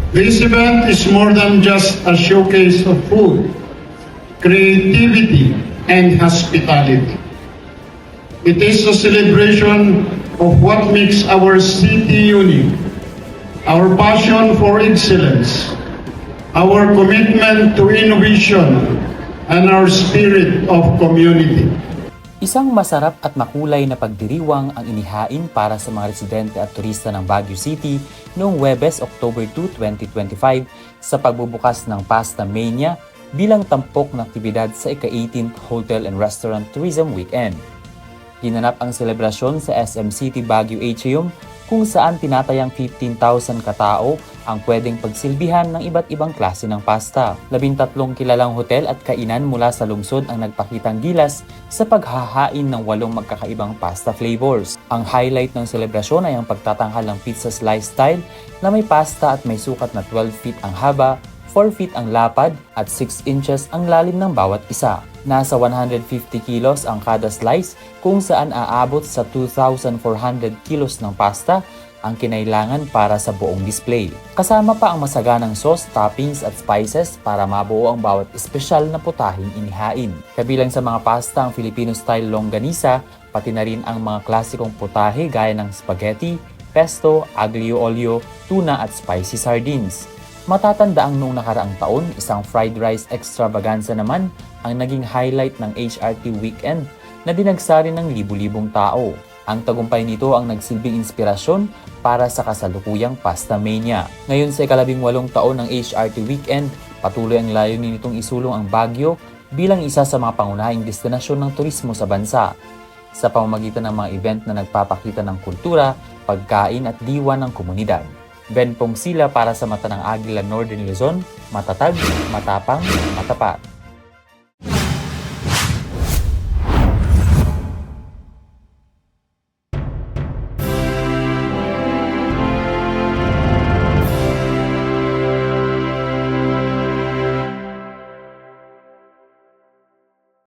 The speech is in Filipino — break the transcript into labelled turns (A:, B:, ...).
A: This event is more than just a showcase of food, creativity, and hospitality. It is a celebration of what makes our city unique, our passion for excellence, our commitment to innovation, and our spirit of community.
B: Isang masarap at makulay na pagdiriwang ang inihain para sa mga residente at turista ng Baguio City noong Huwebes, October 2, 2025 sa pagbubukas ng Pasta Mania bilang tampok na aktibidad sa ika-18th Hotel and Restaurant Tourism Weekend. Ginanap ang selebrasyon sa SM City Baguio Atrium kung saan tinatayang 15,000 katao ang pwedeng pagsilbihan ng iba't ibang klase ng pasta. 13 kilalang hotel at kainan mula sa lungsod ang nagpakitang gilas sa paghahain ng 8 magkakaibang pasta flavors. Ang highlight ng selebrasyon ay ang pagtatanghal ng pizza slice style na may pasta at may sukat na 12 feet ang haba, 4 feet ang lapad at 6 inches ang lalim ng bawat isa. Nasa 150 kilos ang kada slice kung saan aabot sa 2,400 kilos ng pasta ang kinailangan para sa buong display. Kasama pa ang masaganang sauce, toppings at spices para mabuo ang bawat espesyal na putahing inihain. Kabilang sa mga pasta ang Filipino-style longganisa, pati na rin ang mga klasikong putahe gaya ng spaghetti, pesto, aglio olio, tuna at spicy sardines. Matatandaang noong nakaraang taon, isang fried rice extravaganza naman ang naging highlight ng HRT weekend na dinagsarin ng libu-libong tao. Ang tagumpay nito ang nagsilbing inspirasyon para sa kasalukuyang Pasta Mania. Ngayon sa ika-18 taon ng HRT weekend, patuloy ang layunin nitong isulong ang Baguio bilang isa sa mga pangunahing destinasyon ng turismo sa bansa. Sa pamamagitan ng mga event na nagpapakita ng kultura, pagkain at diwa ng komunidad. Ben Pong Sila para sa Mata ng Agila Northern Luzon, matatag, matapang, matapat.